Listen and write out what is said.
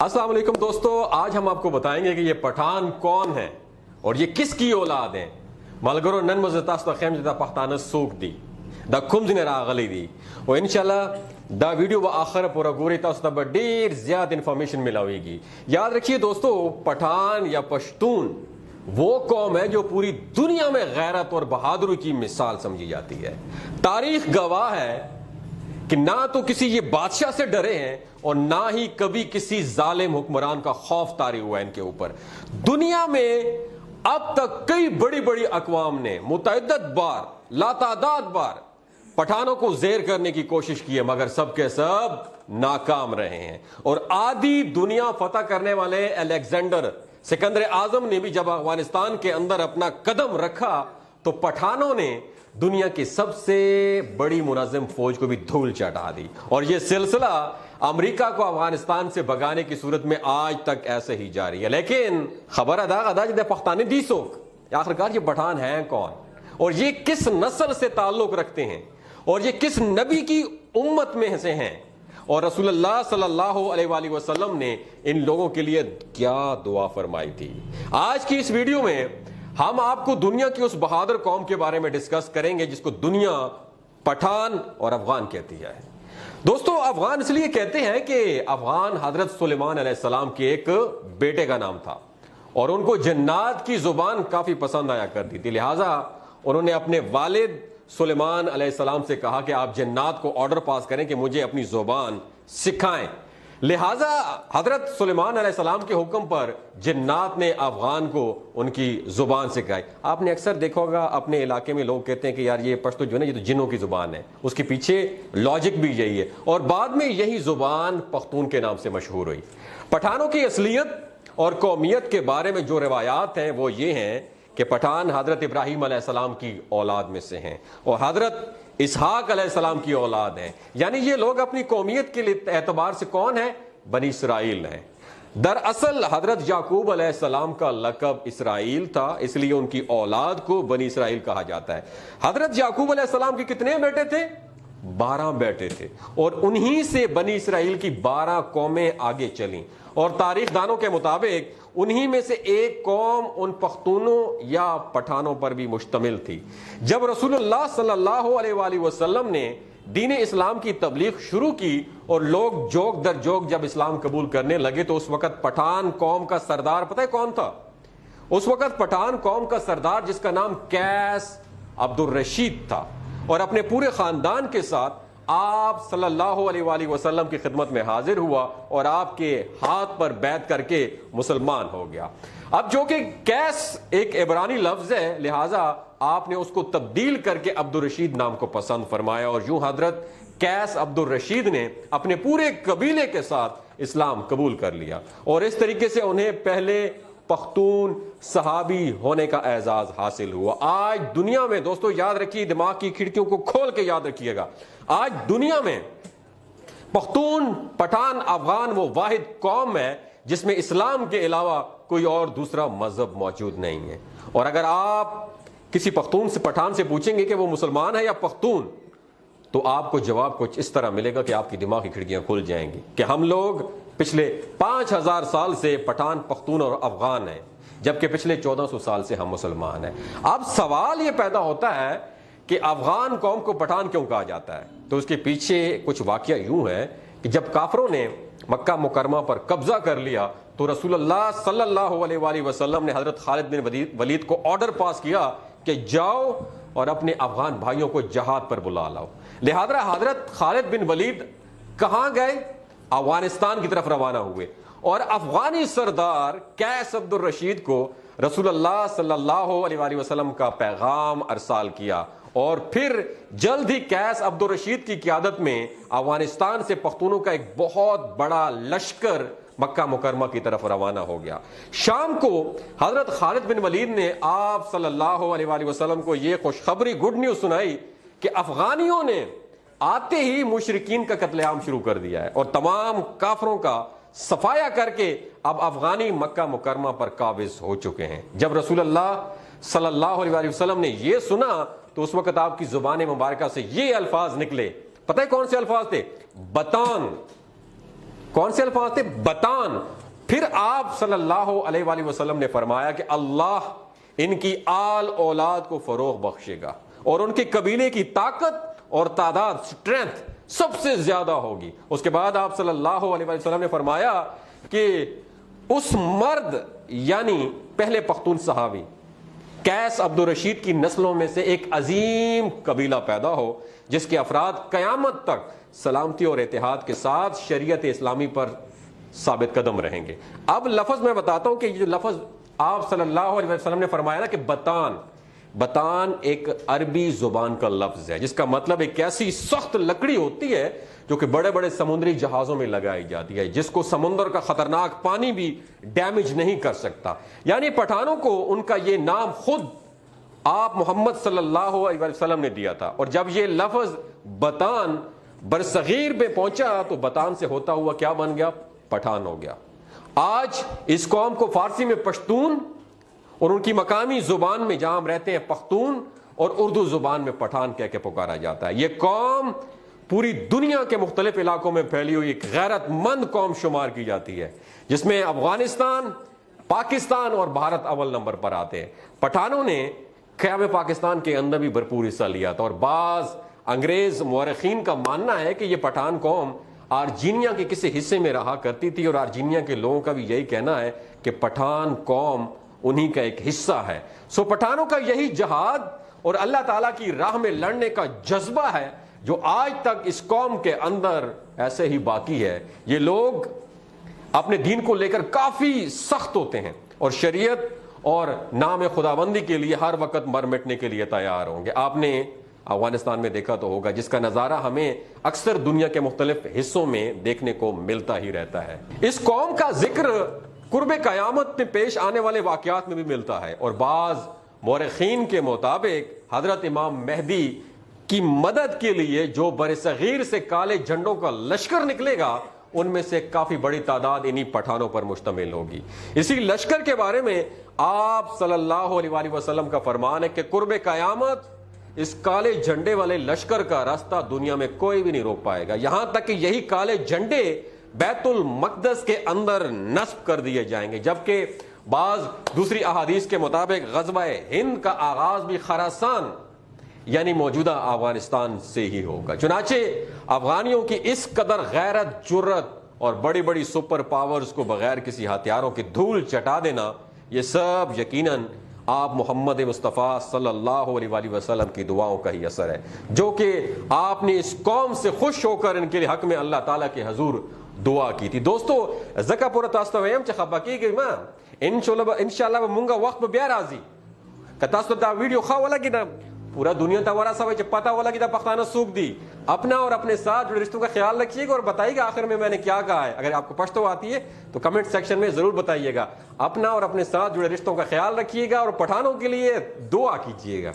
السلام علیکم دوستو، آج ہم آپ کو بتائیں گے کہ یہ پٹھان کون ہے اور یہ کس کی اولاد ہیں. ملګرو نن مزه تاسو ته خیم چې دا پښتانه څوک دي، دا کوم ځای راغلي دي، او ان شاء الله دا ویڈیو به آخر پورا ګوري، تاسو ته به ډیر زیات انفارمیشن ملاويږي. یاد رکھیے دوستو، پٹھان یا پشتون وہ قوم ہے جو پوری دنیا میں غیرت اور بہادری کی مثال سمجھی جاتی ہے. تاریخ گواہ ہے کہ نہ تو کسی یہ بادشاہ سے ڈرے ہیں اور نہ ہی کبھی کسی ظالم حکمران کا خوف طاری ہوا ہے ان کے اوپر. دنیا میں اب تک کئی بڑی بڑی اقوام نے متعدد بار، لاتعداد بار پٹھانوں کو زیر کرنے کی کوشش کی ہے، مگر سب کے سب ناکام رہے ہیں. اور آدھی دنیا فتح کرنے والے الیگزینڈر سکندر اعظم نے بھی جب افغانستان کے اندر اپنا قدم رکھا تو پٹھانوں نے دنیا کی سب سے بڑی منظم فوج کو بھی دھول چٹا دی، اور یہ سلسلہ امریکہ کو افغانستان سے بھگانے کی صورت میں آج تک ایسے ہی جاری ہے. لیکن خبر ادا جدے پختانے دی سوک آخرکار یہ پٹھان ہیں کون، اور یہ کس نسل سے تعلق رکھتے ہیں، اور یہ کس نبی کی امت میں سے ہیں، اور رسول اللہ صلی اللہ علیہ وآلہ وسلم نے ان لوگوں کے لیے کیا دعا فرمائی تھی. آج کی اس ویڈیو میں ہم آپ کو دنیا کی اس بہادر قوم کے بارے میں ڈسکس کریں گے جس کو دنیا پٹھان اور افغان کہتی ہے. دوستو افغان اس لیے کہتے ہیں کہ افغان حضرت سلیمان علیہ السلام کے ایک بیٹے کا نام تھا، اور ان کو جنات کی زبان کافی پسند آیا کرتی تھی. لہٰذا انہوں نے اپنے والد سلیمان علیہ السلام سے کہا کہ آپ جنات کو آرڈر پاس کریں کہ مجھے اپنی زبان سکھائیں. لہٰذا حضرت سلیمان علیہ السلام کے حکم پر جنات نے افغان کو ان کی زبان سکھائی. آپ نے اکثر دیکھا ہوگا اپنے علاقے میں لوگ کہتے ہیں کہ یار یہ پشتو جو ہے نا یہ تو جنوں کی زبان ہے، اس کے پیچھے لاجک بھی یہی ہے، اور بعد میں یہی زبان پختون کے نام سے مشہور ہوئی. پٹھانوں کی اصلیت اور قومیت کے بارے میں جو روایات ہیں وہ یہ ہیں کہ پٹھان حضرت ابراہیم علیہ السلام کی اولاد میں سے ہیں اور حضرت اسحاق علیہ السلام کی اولاد ہیں. یعنی یہ لوگ اپنی قومیت کے اعتبار سے کون ہیں؟ بنی اسرائیل ہیں. دراصل حضرت یعقوب علیہ السلام کا لقب اسرائیل تھا، اس لیے ان کی اولاد کو بنی اسرائیل کہا جاتا ہے. حضرت یعقوب علیہ السلام کے کتنے بیٹے تھے؟ 12 بیٹے تھے، اور انہی سے بنی اسرائیل کی 12 قومیں آگے چلیں، اور تاریخ دانوں کے مطابق انہی میں سے ایک قوم ان پختونوں یا پٹھانوں پر بھی مشتمل تھی. جب رسول اللہ صلی اللہ علیہ وآلہ وسلم نے دین اسلام کی تبلیغ شروع کی اور لوگ جوک در جوک جب اسلام قبول کرنے لگے تو اس وقت پٹھان قوم کا سردار پتہ ہے کون تھا؟ اس وقت پٹھان قوم کا سردار جس کا نام قیس عبد الرشید تھا، اور اپنے پورے خاندان کے ساتھ آپ صلی اللہ علیہ وآلہ وسلم کی خدمت میں حاضر ہوا اور آپ کے ہاتھ پر بیعت کر کے مسلمان ہو گیا. اب جو کہ قیس ایک عبرانی لفظ ہے، لہٰذا آپ نے اس کو تبدیل کر کے عبد الرشید نام کو پسند فرمایا، اور یوں حضرت قیس عبد الرشید نے اپنے پورے قبیلے کے ساتھ اسلام قبول کر لیا، اور اس طریقے سے انہیں پہلے پختون صحابی ہونے کا اعزاز حاصل ہوا. آج دنیا میں دوستو یاد رکھیے، دماغ کی کھڑکیوں کو کھول کے یاد رکھیے گا، آج دنیا میں پختون، پٹھان، افغان وہ واحد قوم ہے جس میں اسلام کے علاوہ کوئی اور دوسرا مذہب موجود نہیں ہے. اور اگر آپ کسی پختون سے، پٹھان سے پوچھیں گے کہ وہ مسلمان ہے یا پختون، تو آپ کو جواب کچھ اس طرح ملے گا کہ آپ کی دماغ کی کھڑکیاں کھل جائیں گی کہ ہم لوگ پچھلے 5000 سال سے پٹھان، پختون اور افغان ہیں، جبکہ پچھلے 1400 سال سے ہم مسلمان ہیں. اب سوال یہ پیدا ہوتا ہے کہ افغان قوم کو پٹھان کیوں کہا جاتا ہے؟ تو اس کے پیچھے کچھ واقعہ یوں ہے کہ جب کافروں نے مکہ مکرمہ پر قبضہ کر لیا تو رسول اللہ صلی اللہ علیہ وآلہ وسلم نے حضرت خالد بن ولید کو آرڈر پاس کیا کہ جاؤ اور اپنے افغان بھائیوں کو جہاد پر بلا لاؤ. لہذا حضرت خالد بن ولید کہاں گئے؟ افغانستان کی طرف روانہ ہوئے، اور افغانی سردار قیس عبد الرشید کو رسول اللہ صلی اللہ علیہ وآلہ وسلم کا پیغام ارسال کیا، اور پھر جلد ہی قیس عبد الرشید کی قیادت میں افغانستان سے پختونوں کا ایک بہت بڑا لشکر مکہ مکرمہ کی طرف روانہ ہو گیا. شام کو حضرت خالد بن ولید نے آپ صلی اللہ علیہ وآلہ وسلم کو یہ خوشخبری، گڈ نیوز سنائی کہ افغانیوں نے آتے ہی مشرکین کا قتل عام شروع کر دیا ہے، اور تمام کافروں کا صفایا کر کے اب افغانی مکہ مکرمہ پر قابض ہو چکے ہیں. جب رسول اللہ صلی اللہ علیہ وسلم نے یہ سنا تو اس وقت آپ کی زبان مبارکہ سے یہ الفاظ نکلے، پتہ ہے کون سے الفاظ تھے؟ بطان، کون سے الفاظ تھے؟ بتان. پھر آپ صلی اللہ علیہ وآلہ وسلم نے فرمایا کہ اللہ ان کی آل اولاد کو فروغ بخشے گا اور ان کے قبیلے کی طاقت اور تعداد، اسٹرینتھ سب سے زیادہ ہوگی. اس کے بعد آپ صلی اللہ علیہ وسلم نے فرمایا کہ اس مرد یعنی پہلے پختون صحابی قیس عبد الرشید کی نسلوں میں سے ایک عظیم قبیلہ پیدا ہو جس کے افراد قیامت تک سلامتی اور اتحاد کے ساتھ شریعت اسلامی پر ثابت قدم رہیں گے. اب لفظ میں بتاتا ہوں کہ یہ جو لفظ آپ صلی اللہ علیہ وسلم نے فرمایا نا کہ بتان، بتان ایک عربی زبان کا لفظ ہے جس کا مطلب ایک ایسی سخت لکڑی ہوتی ہے جو کہ بڑے بڑے سمندری جہازوں میں لگائی جاتی ہے، جس کو سمندر کا خطرناک پانی بھی ڈیمیج نہیں کر سکتا. یعنی پٹھانوں کو ان کا یہ نام خود آپ محمد صلی اللہ علیہ وسلم نے دیا تھا، اور جب یہ لفظ بتان برصغیر میں پہنچا تو بتان سے ہوتا ہوا کیا بن گیا؟ پٹھان ہو گیا. آج اس قوم کو فارسی میں پشتون اور ان کی مقامی زبان میں جہاں ہم رہتے ہیں پختون اور اردو زبان میں پٹھان کہہ کے پکارا جاتا ہے. یہ قوم پوری دنیا کے مختلف علاقوں میں پھیلی ہوئی ایک غیرت مند قوم شمار کی جاتی ہے جس میں افغانستان، پاکستان اور بھارت اول نمبر پر آتے ہیں. پٹھانوں نے قیام پاکستان کے اندر بھی بھرپور حصہ لیا تھا، اور بعض انگریز مورخین کا ماننا ہے کہ یہ پٹھان قوم آرجینیا کے کسی حصے میں رہا کرتی تھی، اور آرجینیا کے لوگوں کا بھی یہی کہنا ہے کہ پٹھان قوم انہی کا ایک حصہ ہے. سو پٹھانوں کا یہی جہاد اور اللہ تعالیٰ کی راہ میں لڑنے کا جذبہ ہے جو آج تک اس قوم کے اندر ایسے ہی باقی ہے. یہ لوگ اپنے دین کو لے کر کافی سخت ہوتے ہیں اور شریعت اور نام خداوندی کے لیے ہر وقت مر مٹنے کے لیے تیار ہوں گے. آپ نے افغانستان میں دیکھا تو ہوگا جس کا نظارہ ہمیں اکثر دنیا کے مختلف حصوں میں دیکھنے کو ملتا ہی رہتا ہے. اس قوم کا ذکر قرب قیامت میں پیش آنے والے واقعات میں بھی ملتا ہے، اور بعض مورخین کے مطابق حضرت امام مہدی کی مدد کے لیے جو برصغیر سے کالے جھنڈوں کا لشکر نکلے گا ان میں سے کافی بڑی تعداد انہی پٹھانوں پر مشتمل ہوگی. اسی لشکر کے بارے میں آپ صلی اللہ علیہ وآلہ وسلم کا فرمان ہے کہ قرب قیامت اس کالے جھنڈے والے لشکر کا راستہ دنیا میں کوئی بھی نہیں روک پائے گا، یہاں تک کہ یہی کالے جھنڈے بیت المقدس کے اندر نصب کر دیے جائیں گے. جبکہ بعض دوسری احادیث کے مطابق غزوہ ہند کا آغاز بھی خراسان یعنی موجودہ افغانستان سے ہی ہوگا. چنانچہ افغانیوں کی اس قدر غیرت، جرت اور بڑی بڑی سپر پاورز کو بغیر کسی ہتھیاروں کی دھول چٹا دینا، یہ سب یقیناً آپ محمد مصطفیٰ صلی اللہ علیہ وآلہ وسلم کی دعاؤں کا ہی اثر ہے جو کہ آپ نے اس قوم سے خوش ہو کر ان کے حق میں اللہ تعالیٰ کے حضور دعا کی تھی. دوستو زکا پورا تاسو ته ویم چې خپه کیږئ ما انشاءالله به مونږ وخت به بیا راځي که تاسو دا ویډیو ښه ولګي دا پورا دنیا ته ورسوئ چې پتہ ولگی دا پختانہ څوک دی. اپنا اور اپنے ساتھ جڑے رشتوں کا خیال رکھیے گا اور بتائیے گا آخر میں نے کیا کہا ہے. اگر آپ کو پشتو آتی ہے تو کمنٹ سیکشن میں ضرور بتائیے گا. اپنا اور اپنے ساتھ جڑے رشتوں کا خیال رکھیے گا اور پٹھانوں کے لیے دعا کیجیے گا.